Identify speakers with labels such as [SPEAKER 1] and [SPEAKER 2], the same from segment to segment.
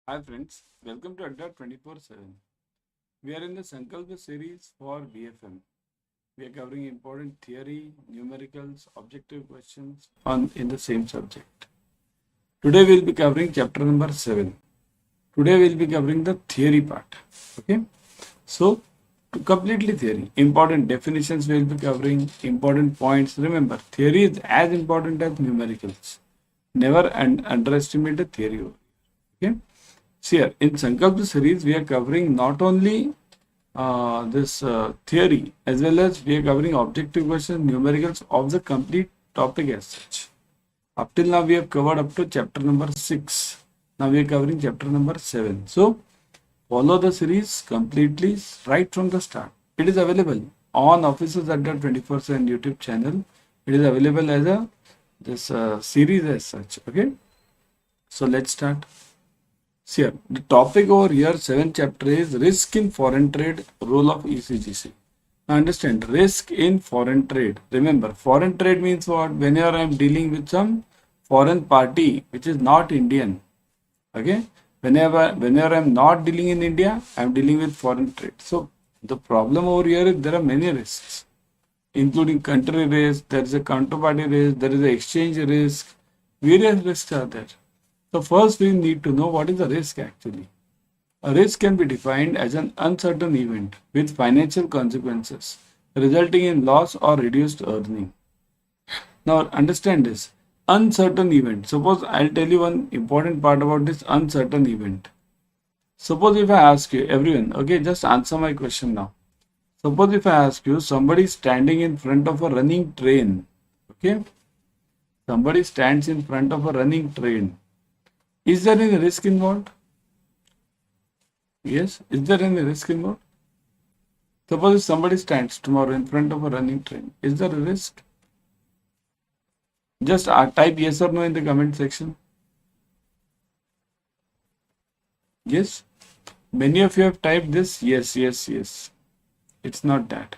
[SPEAKER 1] Hi friends, welcome to Adda 24/7. We are in the Sankalpa series for BFM. We are covering important theory, numericals, objective questions on in the same subject. Today we will be covering chapter number 7. Today we will be covering the theory part. Okay, so completely theory. Important definitions we will be covering, important points. Remember, theory is as important as numericals. Never underestimate the theory. Okay. So here in Sankalpa series, we are covering not only this theory as well as we are covering objective questions, numericals of the complete topic as such. Up till now, we have covered up to chapter number 6. Now we are covering chapter number 7. So follow the series completely right from the start. It is available on Officers Adda 24/7 YouTube channel. It is available as a this series as such. Okay. So let's start. So here, the topic over here, 7th chapter is risk in foreign trade, role of ECGC. Now understand, risk in foreign trade. Remember, foreign trade means what? Whenever I am dealing with some foreign party which is not Indian. Okay? Whenever I am not dealing in India, I am dealing with foreign trade. So the problem over here is there are many risks, including country risk, there is a counterparty risk, there is a exchange risk, various risks are there. So first we need to know what is the risk actually. A risk can be defined as an uncertain event with financial consequences resulting in loss or reduced earning. Now understand this. Uncertain event. Suppose I'll tell you one important part about this uncertain event. Suppose if I ask you, everyone, okay, just answer my question now. Suppose if I ask you, somebody standing in front of a running train, okay? Somebody stands in front of a running train. Is there any risk involved? Yes. Is there any risk involved? Suppose if somebody stands tomorrow in front of a running train, is there a risk? Just type yes or no in the comment section. Yes. Many of you have typed this. Yes, yes, yes. It's not that.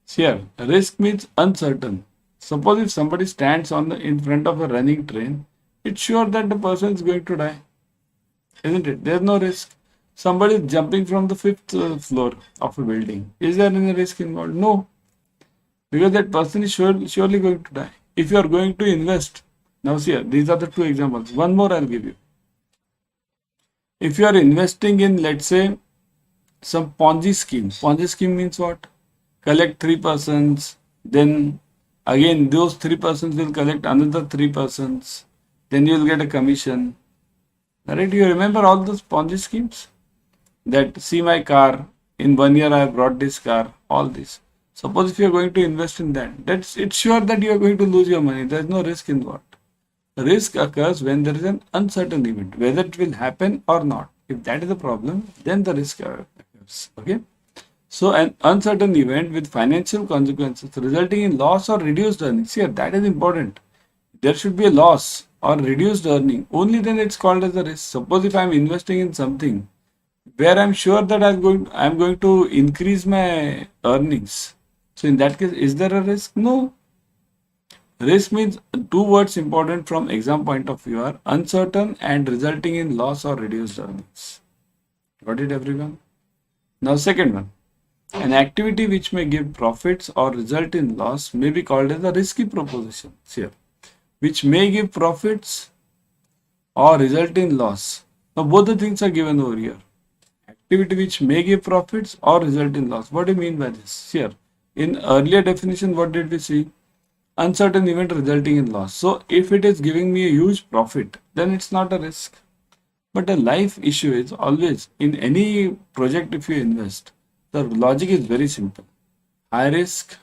[SPEAKER 1] Here, risk means uncertain. Suppose if somebody stands in front of a running train, it's sure that the person is going to die, isn't it? There's no risk. Somebody is jumping from the 5th floor of a building. Is there any risk involved? No, because that person is surely going to die. If you are going to invest, now see here, these are the two examples. One more I'll give you. If you are investing in, let's say, some Ponzi scheme. Ponzi scheme means what? Collect 3%, then again those 3% will collect another 3%. Then you will get a commission. Right? You remember all those Ponzi schemes? That see my car, in 1 year I have brought this car, all this. Suppose if you are going to invest in that, it's sure that you are going to lose your money. There is no risk involved. Risk occurs when there is an uncertain event, whether it will happen or not. If that is the problem, then the risk occurs. Okay. So an uncertain event with financial consequences resulting in loss or reduced earnings. Here, that is important. There should be a loss or reduced earning. Only then it's called as a risk. Suppose if I'm investing in something where I'm sure that I'm going to increase my earnings. So in that case, is there a risk? No. Risk means two words important from exam point of view are uncertain and resulting in loss or reduced earnings. Got it, everyone? Now second one. An activity which may give profits or result in loss may be called as a risky proposition. Here, which may give profits or result in loss. Now both the things are given over here. Activity which may give profits or result in loss. What do you mean by this? Here, in earlier definition, what did we see? Uncertain event resulting in loss. So if it is giving me a huge profit, then it's not a risk. But a life issue is always in any project if you invest, the logic is very simple. High risk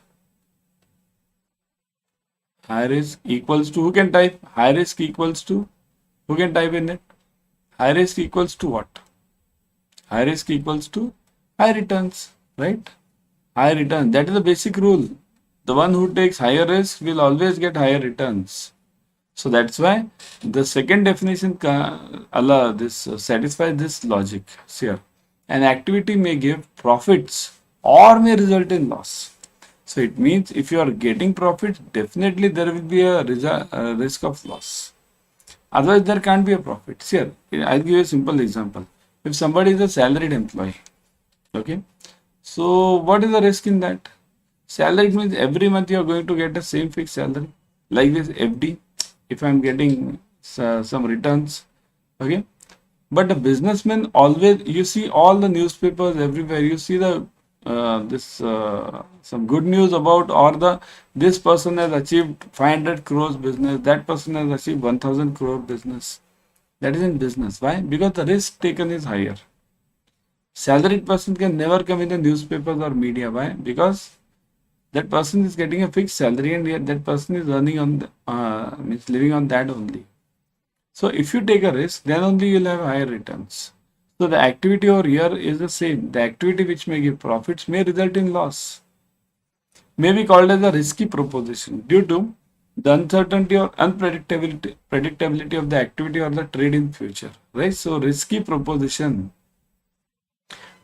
[SPEAKER 1] equals to, who can type? High risk equals to, who can type in it? High risk equals to what? High risk equals to high returns, right? High return, that is the basic rule. The one who takes higher risk will always get higher returns. So that's why the second definition satisfies this logic here. An activity may give profits or may result in loss. So it means if you are getting profits, definitely there will be a risk of loss. Otherwise, there can't be a profit. Here, I'll give you a simple example. If somebody is a salaried employee, okay, so what is the risk in that? Salary means every month you are going to get the same fixed salary. Like this FD, if I'm getting some returns, okay. But the businessman always, you see all the newspapers everywhere, you see the some good news about, or this person has achieved 500 crores business, that person has achieved 1000 crore business. That is in business. Why? Because the risk taken is higher. Salaried person can never come in the newspapers or media. Why? Because that person is getting a fixed salary, and yet that person is earning on means living on that only. So if you take a risk, then only you'll have higher returns. So the activity over here is the same. The activity which may give profits may result in loss. May be called as a risky proposition due to the uncertainty or predictability of the activity or the trade in future. Right? So risky proposition,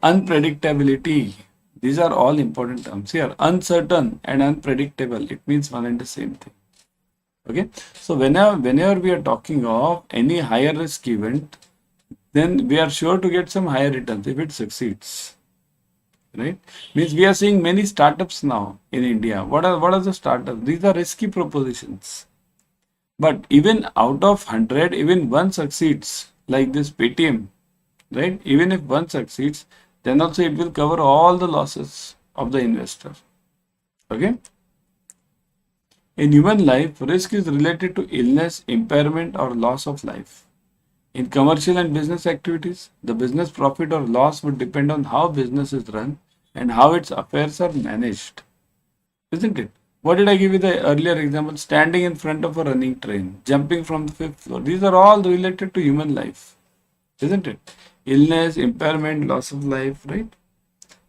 [SPEAKER 1] unpredictability, these are all important terms here. Uncertain and unpredictable, it means one and the same thing. Okay, so whenever we are talking of any higher risk event, then we are sure to get some higher returns if it succeeds. Right? Means we are seeing many startups now in India. What are the startups? These are risky propositions. But even out of 100, even one succeeds, like this Paytm, right? Even if one succeeds, then also it will cover all the losses of the investor. Okay? In human life, risk is related to illness, impairment, or loss of life. In commercial and business activities, the business profit or loss would depend on how business is run and how its affairs are managed. Isn't it? What did I give you the earlier example? Standing in front of a running train, jumping from the 5th floor. These are all related to human life. Isn't it? Illness, impairment, loss of life, right?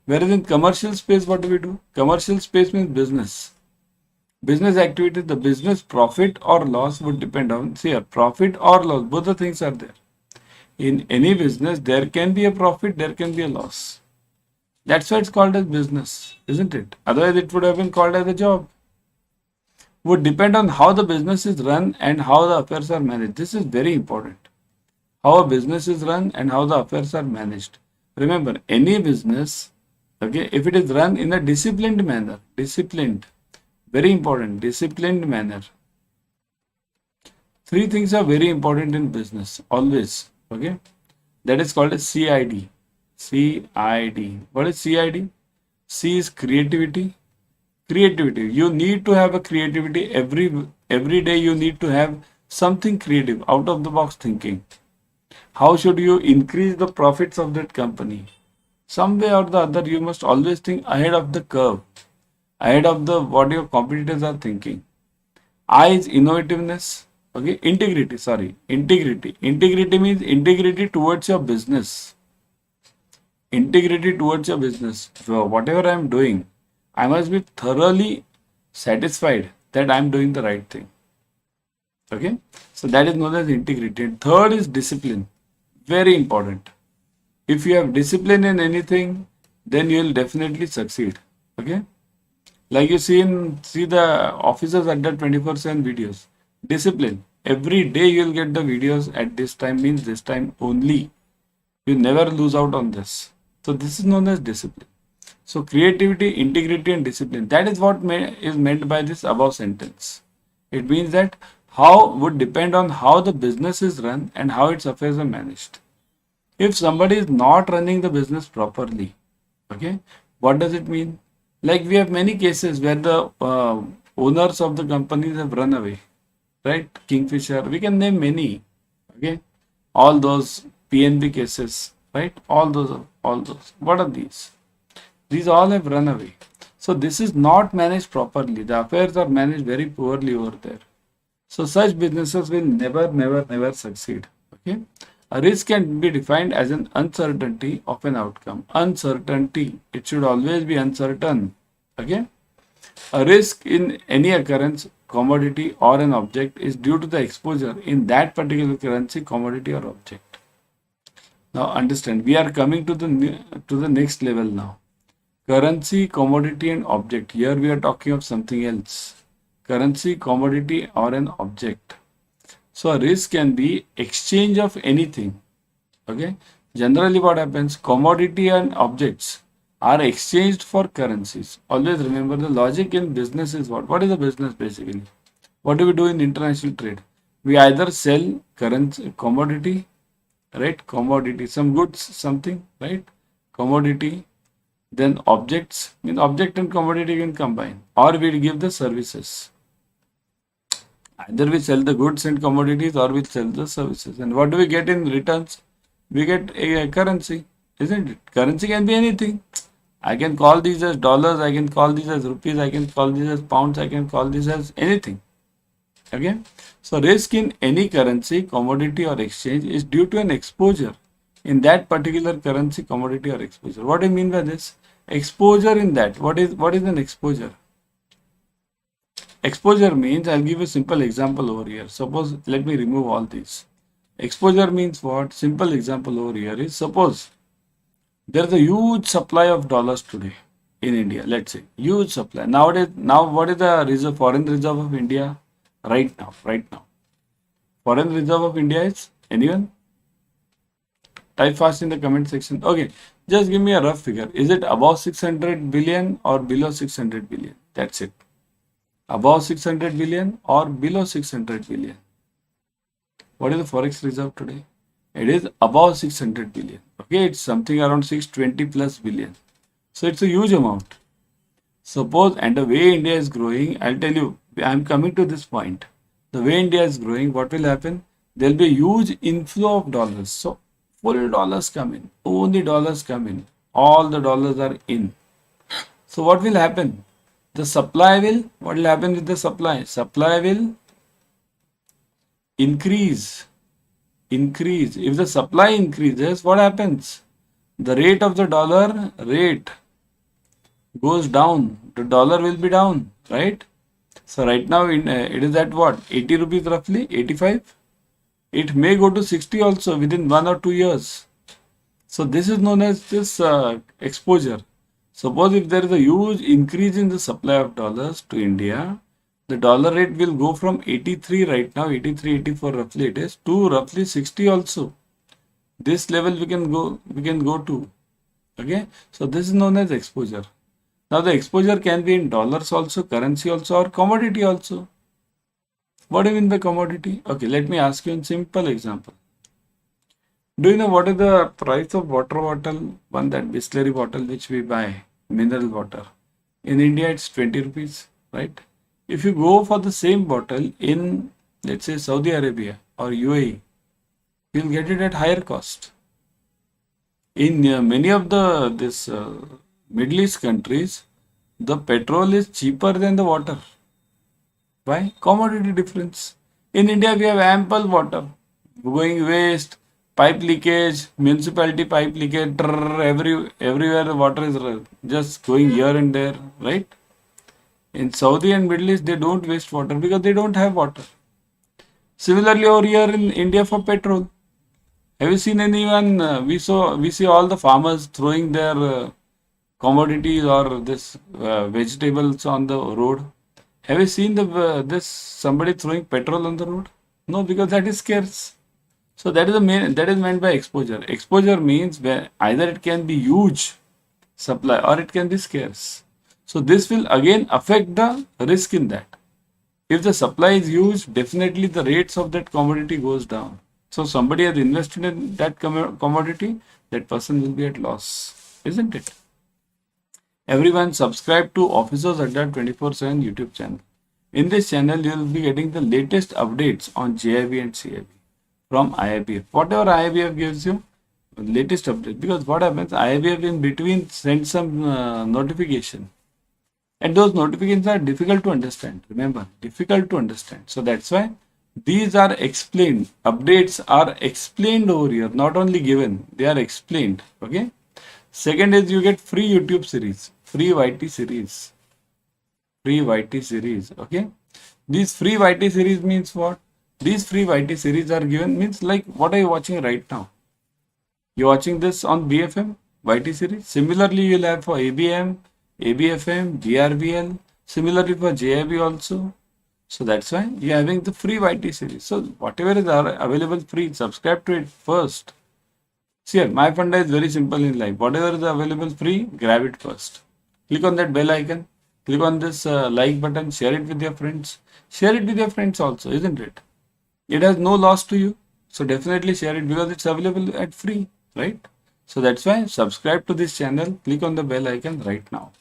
[SPEAKER 1] Whereas in commercial space, what do we do? Commercial space means business. Business activities, the business profit or loss would depend on, see, profit or loss, both the things are there. In any business, there can be a profit, there can be a loss. That's why it's called as business, isn't it? Otherwise, it would have been called as a job. Would depend on how the business is run and how the affairs are managed. This is very important. How a business is run and how the affairs are managed. Remember, any business, okay, if it is run in a disciplined manner, very important, disciplined manner. Three things are very important in business, always, okay? That is called as CID. CID. What is CID? C is creativity. Creativity. You need to have a creativity every day. You need to have something creative, out of the box thinking. How should you increase the profits of that company? Some way or the other, you must always think ahead of the curve, ahead of the what your competitors are thinking. I is innovativeness. Okay, integrity. Integrity means integrity towards your business. Integrity towards your business. So whatever I am doing, I must be thoroughly satisfied that I am doing the right thing. Okay, so that is known as integrity. And third is discipline. Very important. If you have discipline in anything, then you will definitely succeed. Okay, like you see the officers Adda 24/7 videos. Discipline. Every day you will get the videos at this time, means this time only. You never lose out on this. So this is known as discipline. So creativity, integrity, and discipline. That is what is meant by this above sentence. It means that how would depend on how the business is run and how its affairs are managed. If somebody is not running the business properly, okay, what does it mean? Like we have many cases where the owners of the companies have run away, right? Kingfisher, we can name many, okay? All those PNB cases, right? All those. What are these? These all have run away. So this is not managed properly. The affairs are managed very poorly over there. So such businesses will never succeed. Okay. A risk can be defined as an uncertainty of an outcome. Uncertainty. It should always be uncertain. Okay. A risk in any occurrence, commodity or an object is due to the exposure in that particular currency, commodity or object. Now understand, we are coming to the next level now. Currency, commodity and object. Here we are talking of something else. Currency, commodity or an object. So a risk can be exchange of anything. Okay. Generally what happens, commodity and objects are exchanged for currencies. Always remember the logic in business is what? What is a business basically? What do we do in international trade? We either sell currency, commodity, right? Commodity, some goods, something, right? Commodity, then objects, mean object and commodity can combine, or we give the services. Either we sell the goods and commodities or we sell the services. And what do we get in returns? We get a currency, isn't it? Currency can be anything. I can call these as dollars, I can call these as rupees, I can call these as pounds, I can call this as anything. Okay. So risk in any currency, commodity or exchange is due to an exposure in that particular currency, commodity or exposure. What do you mean by this? Exposure in that. What is an exposure? Exposure means, I'll give a simple example over here. Suppose, let me remove all these. Exposure means what? Simple example over here is, suppose there is a huge supply of dollars today in India. Let's say huge supply. Nowadays, now what is the reserve, foreign reserve of India right now? Foreign reserve of India is, anyone? Type fast in the comment section. Okay, just give me a rough figure. Is it above 600 billion or below 600 billion? That's it. Above 600 billion or below 600 billion. What is the forex reserve today? It is above 600 billion. Okay, it's something around 620 plus billion. So it's a huge amount. Suppose, and the way India is growing, I'll tell you, I'm coming to this point. The way India is growing, what will happen? There'll be a huge inflow of dollars. So full dollars come in, only dollars come in. All the dollars are in. So what will happen? The supply will, what will happen with the supply? Supply will increase. If the supply increases, what happens? The rate of the dollar rate goes down. The dollar will be down, right? So right now it is at what? 80 rupees roughly, 85. It may go to 60 also within 1 or 2 years. So this is known as this exposure. Suppose if there is a huge increase in the supply of dollars to India, the dollar rate will go from 83 right now, 83, 84 roughly it is, to roughly 60 also. This level we can go to. Okay. So this is known as exposure. Now the exposure can be in dollars also, currency also, or commodity also. What do you mean by commodity? Okay, let me ask you a simple example. Do you know what is the price of water bottle, that Bisleri bottle which we buy, mineral water? In India, it's 20 rupees, right? If you go for the same bottle in, let's say, Saudi Arabia or UAE, you'll get it at higher cost. In many of this Middle East countries, the petrol is cheaper than the water. Why? Commodity difference. In India, we have ample water going waste, pipe leakage, municipality pipe leakage, everywhere the water is just going here and there, right? In Saudi and Middle East, they don't waste water because they don't have water. Similarly, over here in India for petrol, have you seen anyone? We see all the farmers throwing their commodities or this vegetables on the road. Have you seen somebody throwing petrol on the road? No, because that is scarce. So that is meant by exposure. Exposure means where either it can be huge supply or it can be scarce. So this will again affect the risk in that. If the supply is huge, definitely the rates of that commodity goes down. So somebody has invested in that commodity, that person will be at loss, isn't it? Everyone subscribe to Officers Adda 24/7 YouTube channel. In this channel, you will be getting the latest updates on CAIIB and CAIIB from IIBF. Whatever IIBF gives you, latest update. Because what happens, IIBF in between sends some notification. And those notifications are difficult to understand. Remember, difficult to understand. So that's why these are explained. Updates are explained over here, not only given, they are explained. Okay. Second is you get free YouTube series, free YT series. Free YT series. Okay. These free YT series means what? These free YT series are given means like what are you watching right now? You're watching this on BFM YT series. Similarly, you'll have for ABM, ABFM, DRBL. Similarly for JIB also. So that's why you're having the free YT series. So whatever is available free, subscribe to it first. See here, my funda is very simple in life. Whatever is available free, grab it first. Click on that bell icon. Click on this like button. Share it with your friends. Share it with your friends also, isn't it? It has no loss to you. So definitely share it because it's available at free, right? So that's why subscribe to this channel. Click on the bell icon right now.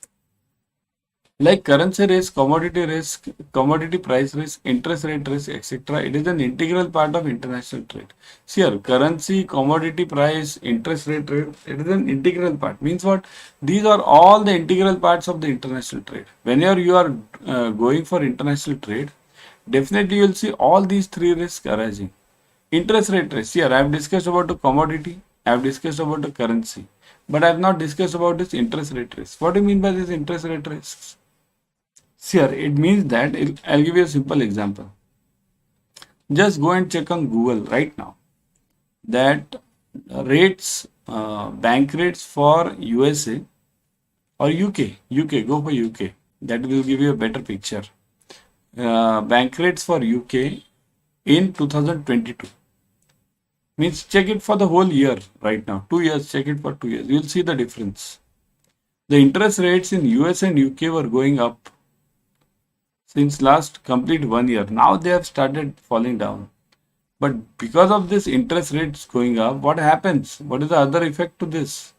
[SPEAKER 1] Like currency risk, commodity price risk, interest rate risk, etc. It is an integral part of international trade. See here, currency, commodity price, interest rate, it is an integral part. Means what? These are all the integral parts of the international trade. Whenever you are going for international trade, definitely you will see all these three risks arising. Interest rate risk. Here, I have discussed about the commodity. I have discussed about the currency. But I have not discussed about this interest rate risk. What do you mean by this interest rate risks? Here, it means that I'll give you a simple example. Just go and check on Google right now that rates, bank rates for USA or UK. Go for UK. That will give you a better picture. Bank rates for UK in 2022. Means check it for the whole year right now. 2 years, check it for 2 years. You'll see the difference. The interest rates in US and UK were going up since last complete 1 year. Now they have started falling down. But because of this interest rates going up, what happens? What is the other effect to this?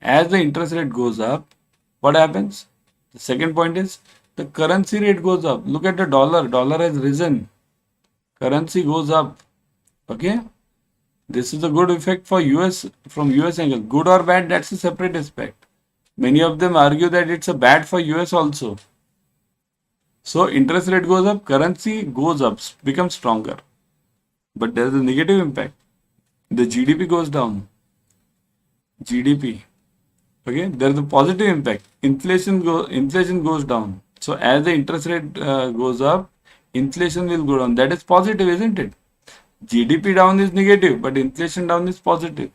[SPEAKER 1] As the interest rate goes up, what happens? The second point is the currency rate goes up. Look at the dollar. Dollar has risen. Currency goes up. Okay. This is a good effect for US from US angle. Good or bad, that's a separate aspect. Many of them argue that it's a bad for US also. So interest rate goes up, currency goes up, becomes stronger. But there's a negative impact. The GDP goes down. GDP. Okay, there's a positive impact. Inflation goes down. So as the interest rate goes up, inflation will go down. That is positive, isn't it? GDP down is negative, but inflation down is positive.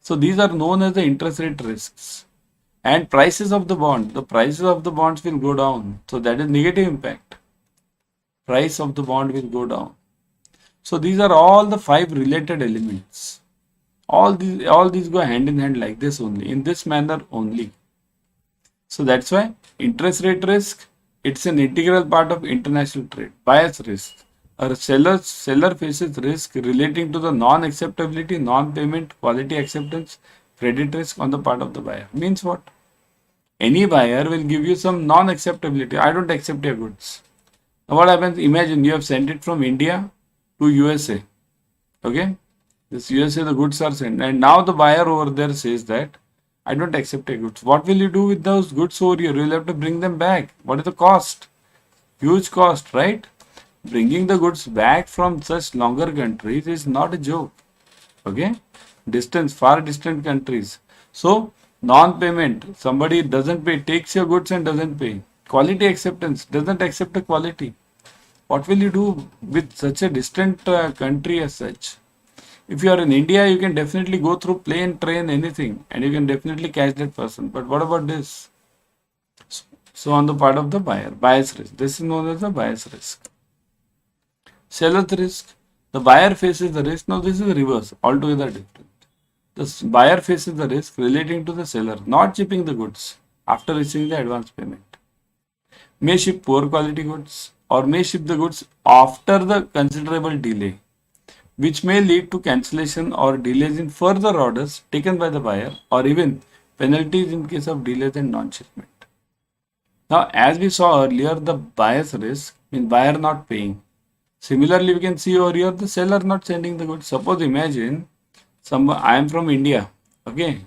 [SPEAKER 1] So these are known as the interest rate risks. And prices of the bond, the prices of the bonds will go down. So that is negative impact. Price of the bond will go down. So these are all the 5 related elements. All these go hand in hand like this only, in this manner only. So that's why interest rate risk, it's an integral part of international trade. Bias risk. A seller faces risk relating to the non-acceptability, non-payment, quality acceptance, credit risk on the part of the buyer. Means what? Any buyer will give you some non-acceptability. I don't accept your goods. Now what happens? Imagine you have sent it from India to USA. Okay? This USA the goods are sent. And now the buyer over there says that I don't accept your goods. What will you do with those goods over here? You will have to bring them back. What is the cost? Huge cost, right? Bringing the goods back from such longer countries is not a joke. Okay? Far distant countries. So, non-payment, somebody doesn't pay, takes your goods and doesn't pay. Quality acceptance, doesn't accept the quality. What will you do with such a distant country as such? If you are in India, you can definitely go through plane, train, anything, and you can definitely catch that person. But what about this? So, on the part of the buyer, bias risk. This is known as the bias risk. Seller's risk. The buyer faces the risk. Now, this is the reverse, altogether different. The buyer faces the risk relating to the seller not shipping the goods after receiving the advance payment. May ship poor quality goods or may ship the goods after the considerable delay, which may lead to cancellation or delays in further orders taken by the buyer or even penalties in case of delays and non-shipment. Now, as we saw earlier, the buyer's risk means buyer not paying. Similarly, we can see over here the seller not sending the goods. Suppose imagine I am from India. Okay,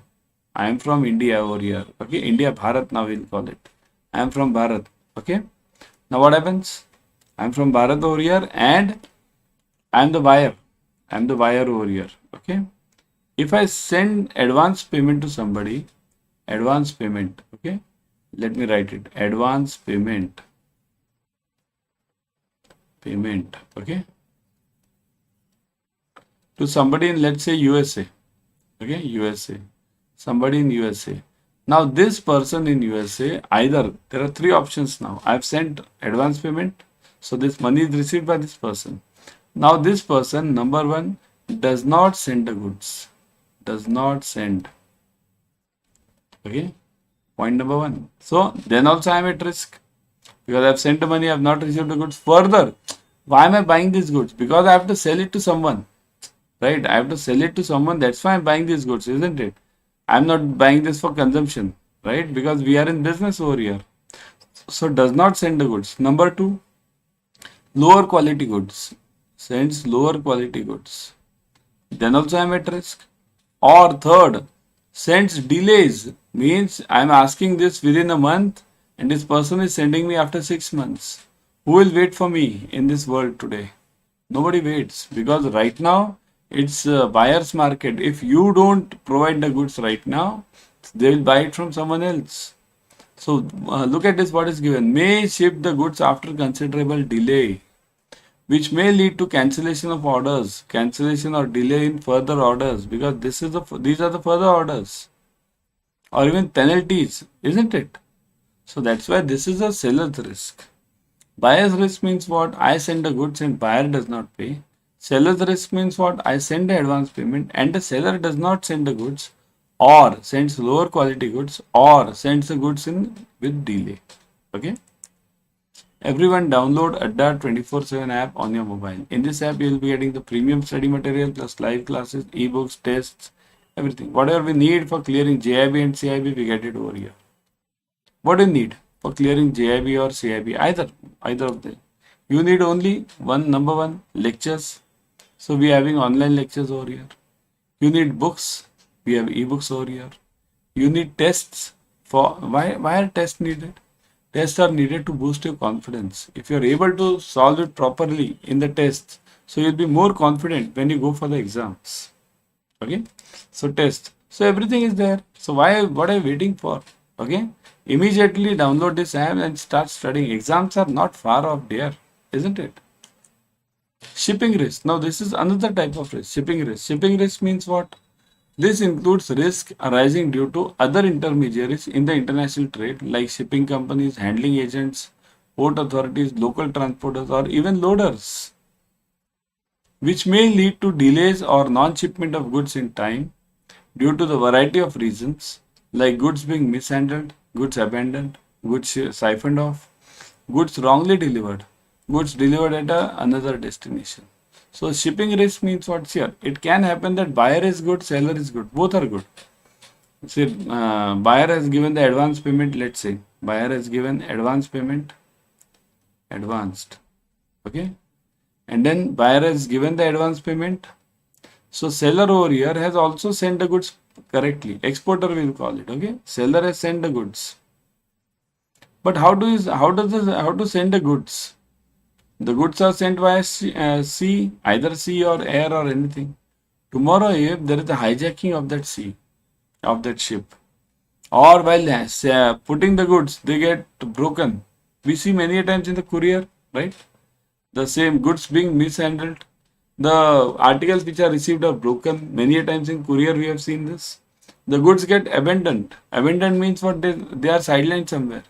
[SPEAKER 1] I am from India over here. Okay, India, Bharat now we'll call it. I am from Bharat. Okay, now what happens? I am from Bharat over here and I am the buyer. I am the buyer over here. Okay, if I send advance payment to somebody, advance payment. Okay, let me write it. Advance payment. Okay, to somebody in, let's say, USA. Okay, USA. Somebody in USA. Now this person in USA, either there are 3 options now. I've sent advance payment. So this money is received by this person. Now this person, number one, does not send the goods. Does not send. Okay. Point number one. So then also I am at risk. Because I have sent the money, I have not received the goods. Further, why am I buying these goods? Because I have to sell it to someone. Right? I have to sell it to someone. That's why I'm buying these goods, isn't it? I'm not buying this for consumption. Right? Because we are in business over here. So does not send the goods. Number two, lower quality goods. Sends lower quality goods. Then also I am at risk. Or third, sends delays. Means I am asking this within a month and this person is sending me after 6 months. Who will wait for me in this world today? Nobody waits because right now it's a buyer's market. If you don't provide the goods right now, they will buy it from someone else. So look at this, what is given. May ship the goods after considerable delay, which may lead to cancellation of orders, cancellation or delay in further orders, because these are the further orders, or even penalties, isn't it? So that's why this is a seller's risk. Buyer's risk means what? I send the goods and buyer does not pay. Seller's risk means what? I send the advance payment and the seller does not send the goods, or sends lower quality goods, or sends the goods in with delay. Okay. Everyone download Adda 24/7 app on your mobile. In this app, you will be getting the premium study material plus live classes, ebooks, tests, everything. Whatever we need for clearing JIB and CIB, we get it over here. What do you need for clearing JIB or CIB? Either of them. You need only number one, lectures. So we are having online lectures over here. You need books. We have ebooks over here. You need tests. Why are tests needed? Tests are needed to boost your confidence. If you are able to solve it properly in the tests, so you'll be more confident when you go for the exams. Okay? So test. So everything is there. So what are you waiting for? Okay? Immediately download this app and start studying. Exams are not far off there, isn't it? Shipping risk. Now this is another type of risk. Shipping risk. Shipping risk means what? This includes risk arising due to other intermediaries in the international trade like shipping companies, handling agents, port authorities, local transporters, or even loaders, which may lead to delays or non-shipment of goods in time due to the variety of reasons like goods being mishandled, goods abandoned, goods siphoned off, goods wrongly delivered, goods delivered at another destination. So shipping risk means what's here? It can happen that buyer is good, seller is good. Both are good. Say buyer has given the advance payment, let's say. Buyer has given advance payment, advanced. Okay. And then buyer has given the advance payment. So seller over here has also sent the goods correctly. Exporter will call it. Okay. Seller has sent the goods. But how to send the goods? The goods are sent via sea, either sea or air or anything. Tomorrow, if there is a hijacking of that sea, of that ship, or while putting the goods, they get broken. We see many times in the courier, right? The same goods being mishandled. The articles which are received are broken. Many times in courier, we have seen this. The goods get abandoned. Abandoned means what? They are sidelined somewhere.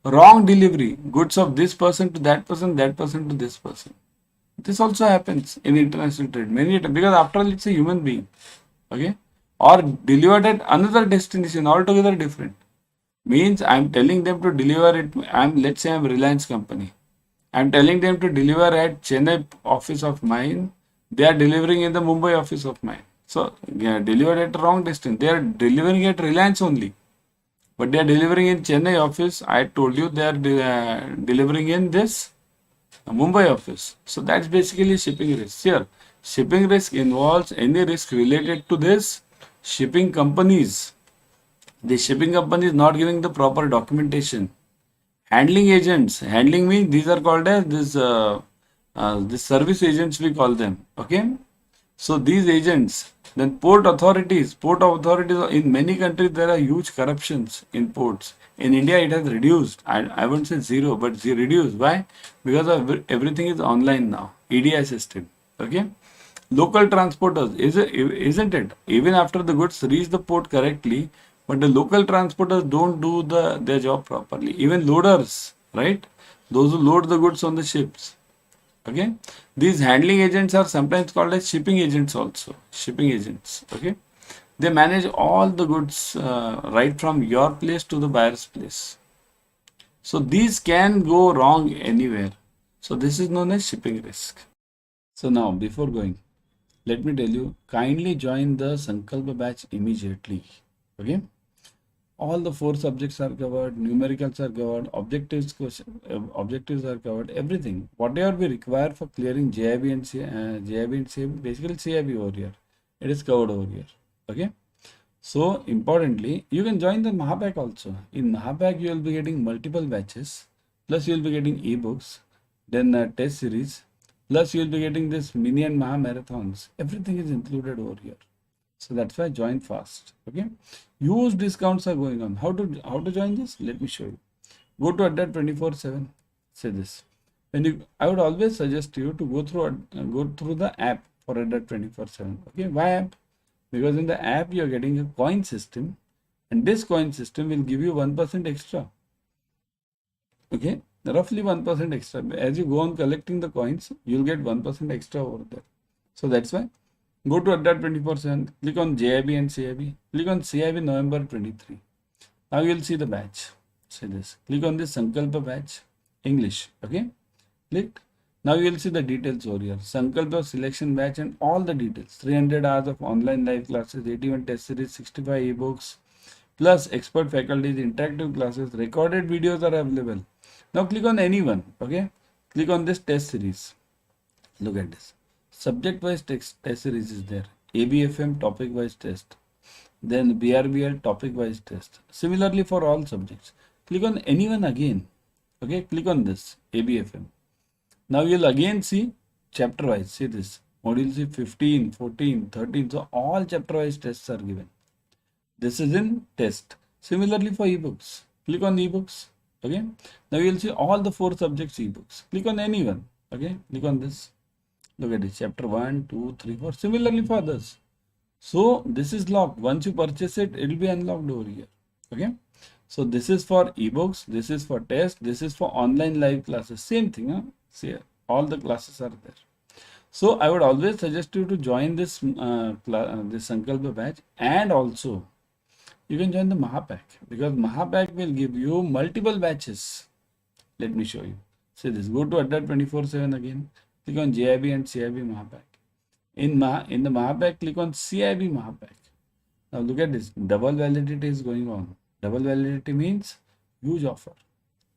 [SPEAKER 1] Wrong delivery, goods of this person to that person to this person. This also happens in international trade many times because after all it's a human being. Okay? Or delivered at another destination altogether different. Means I'm telling them to deliver it. Let's say I'm Reliance company. I'm telling them to deliver at Chennai office of mine. They are delivering in the Mumbai office of mine. So delivered at wrong distance. They are delivering at Reliance only. But they are delivering in Chennai office. I told you they are delivering in this Mumbai office. So that's basically shipping risk. Here, shipping risk involves any risk related to this shipping companies. The shipping company is not giving the proper documentation. Handling agents. Handling means these are called as this service agents we call them. Okay. So these agents. Then port authorities in many countries there are huge corruptions in ports. In India it has reduced. I won't say zero, but reduced. Why? Because everything is online now. EDI system. Okay. Local transporters, isn't it? Even after the goods reach the port correctly, but the local transporters don't do their job properly. Even loaders, right? those who load the goods on the ships. Okay, these handling agents are sometimes called as shipping agents also. Shipping agents. Okay, they manage all the goods right from your place to the buyer's place. So these can go wrong anywhere. So this is known as shipping risk. So now before going, let me tell you, kindly join the Sankalpa batch immediately. Okay. All the four subjects are covered, numericals are covered, objectives are covered, everything. Whatever we require for clearing JIB and CAIIB, basically CAIIB over here, it is covered over here. Okay. So importantly, you can join the Mahapack also. In Mahapack, you will be getting multiple batches, plus you will be getting ebooks, then test series, plus you will be getting this mini and Maha marathons. Everything is included over here. So that's why join fast. Okay. Huge discounts are going on. How to join this? Let me show you. Go to Adda 24/7. Say this. I would always suggest you to go through the app for Adda 24/7. Okay. Why app? Because in the app you are getting a coin system, and this coin system will give you 1% extra. Okay, roughly 1% extra. As you go on collecting the coins, you'll get 1% extra over there. So that's why go to Adda 24/7, click on JIB and CAIIB, click on CAIIB November 23. Now you'll see the batch. Say this. Click on this Sankalpa batch, English. Okay, click. Now you will see the details over here. Sankalpa selection batch and all the details. 300 hours of online live classes, 81 test series, 65 ebooks, plus expert faculties, interactive classes, recorded videos are available. Now click on any one. Okay, click on this test series. Look at this. Subject wise test series is there. ABFM topic wise test. Then BRBL topic wise test. Similarly for all subjects. Click on any one again. Okay, click on this ABFM. Now you'll again see chapter wise. See this. Module C 15, 14, 13. So all chapter wise tests are given. This is in test. Similarly for ebooks. Click on ebooks. Okay. Now you'll see all the four subjects ebooks. Click on any one. Okay. Click on this. Look at this. Chapter 1, 2, 3, 4. Similarly for others. So this is locked. Once you purchase it, it will be unlocked over here. Okay. So this is for ebooks. This is for test. This is for online live classes. Same thing. Huh? See, all the classes are there. So I would always suggest you to join this this Sankalpa batch, and also you can join the Mahapack, because Mahapack will give you multiple batches. Let me show you. See this. Go to Adda 24/7 again. Click on JIB and CAIIB Mahapack. In the Mahapack, click on CAIIB Mahapack. Now look at this. Double validity is going on. Double validity means huge offer.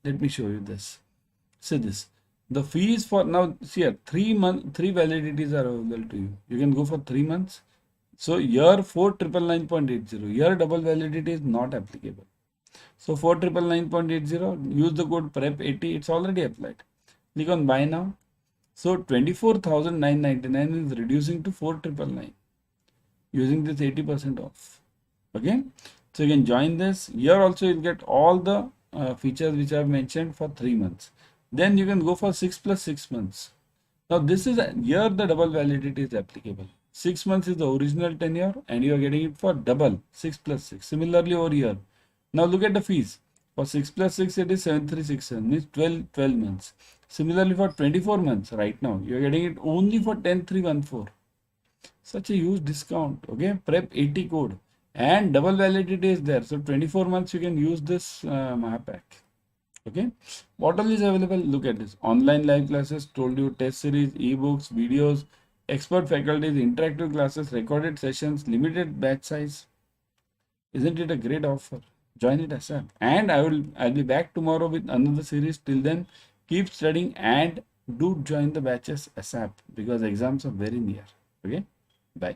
[SPEAKER 1] Let me show you this. See this. The fees for now, see here, 3 validities are available to you. You can go for 3 months. So year 4999.80. Year double validity is not applicable. So 4999.80, use the code PREP80. It's already applied. Click on buy now. So 24,999 is reducing to 4,999 using this 80% off. Okay. So you can join this. Here also you'll get all the features which I have mentioned for 3 months. Then you can go for 6 plus 6 months. Now this is here the double validity is applicable. 6 months is the original tenure and you are getting it for double 6 plus 6. Similarly over here. Now look at the fees. For 6 plus 6 it is 7367, means 12 months. Similarly for 24 months right now you are getting it only for 10314. Such a huge discount. Okay, prep 80 code and double validity is there. So 24 months you can use this Mahapack. Okay, what all is available? Look at this. Online live classes, told you, test series, ebooks, videos, expert faculties, interactive classes, recorded sessions, limited batch size. Isn't it a great offer? Join it ASAP. And I'll be back tomorrow with another series. Till then, keep studying and do join the batches ASAP, because exams are very near. Okay, bye.